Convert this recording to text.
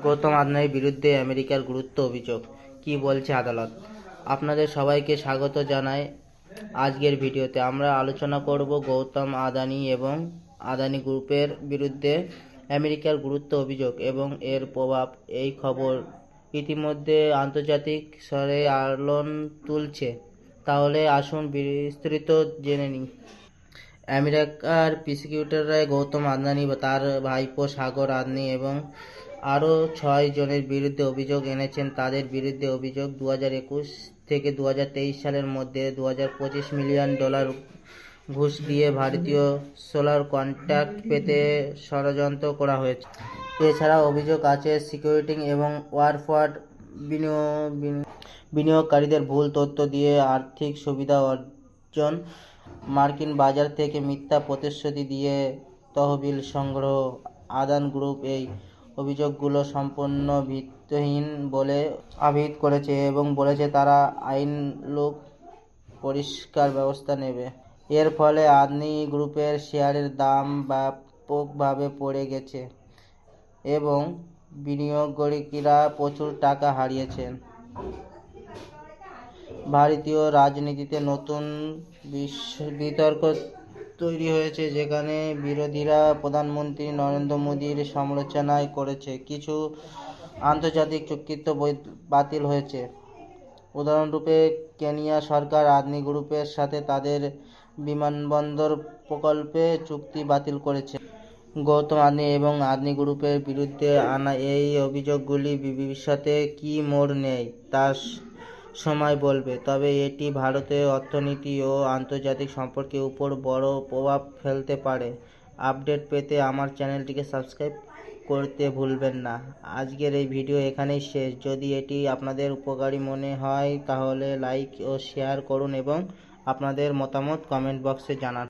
গৌতম আদনানির বিরুদ্ধে আমেরিকার গুরুত্ব অভিযোগ, কি বলছে আদালত। আপনাদের সবাইকে স্বাগত জানাই। আজকের ভিডিওতে আমরা আলোচনা করব গৌতম আদানি এবং আদানি গ্রুপের বিরুদ্ধে আমেরিকার গুরুত্ব অভিযোগ এবং এর প্রভাব। এই খবর ইতিমধ্যে আন্তর্জাতিক স্তরে আলোড়ন তুলছে, তাহলে আসুন বিস্তারিত জেনে নিই। আমেরিকার প্রসিকিউটররা গৌতম আদনানি, তার ভাইপো সাগর আদনি এবং আরও 6 জনের বিরুদ্ধে অভিযোগ এনেছেন। তাদের বিরুদ্ধে অভিযোগ 2021 থেকে 2023 সালের মধ্যে $225 মিলিয়ন ঘুষ দিয়ে ভারতীয় সোলার কন্ট্রাক্ট পেতে ষড়যন্ত্র করা হয়েছে। এছাড়াও অভিযোগ আছে সিকিউরিটি এবং ওয়ারফার বিনিয়োগকারীদের ভুল তথ্য দিয়ে আর্থিক সুবিধা অর্জন, মার্কিন বাজার থেকে মিথ্যা প্রতিশ্রুতি দিয়ে তহবিল সংগ্রহ। আদান গ্রুপ এই অভিযোগগুলো সম্পূর্ণ ভিত্তিহীন বলে অভিহিত করেছে এবং বলেছে তারা আইনানুগ পরিষ্কার ব্যবস্থা নেবে। এর ফলে আদানি গ্রুপের শেয়ারের দাম ব্যাপকভাবে পড়ে গেছে এবং বিনিয়োগকারীরা প্রচুর টাকা হারিয়েছেন। ভারতীয় রাজনীতিতে নতুন বিতর্ক তৈরি হয়েছে, যেখানে বিরোধীরা প্রধানমন্ত্রী নরেন্দ্র মোদীর সমালোচনা করেছে। কিছু আন্তর্জাতিক চুক্তি বাতিল হয়েছে। উদাহরণরূপে কেনিয়া সরকার আদানি গ্রুপের সাথে তাদের বিমানবন্দর প্রকল্পে চুক্তি বাতিল করেছে। গৌতম আদনি এবং আদানি গ্রুপের বিরুদ্ধে আনা এই অভিযোগগুলি ভবিষ্যতে কী মোড় নেয় তা সময় বলবে, তবে এটি ভারতের অর্থনীতি ও আন্তর্জাতিক সম্পর্কের উপর বড় প্রভাব ফেলতে পারে। আপডেট পেতে আমার চ্যানেলটিকে সাবস্ক্রাইব করতে ভুলবেন না। আজকের এই ভিডিও এখানেই শেষ। যদি এটি আপনাদের উপকারী মনে হয় তাহলে লাইক ও শেয়ার করুন এবং আপনাদের মতামত কমেন্ট বক্সে জানান।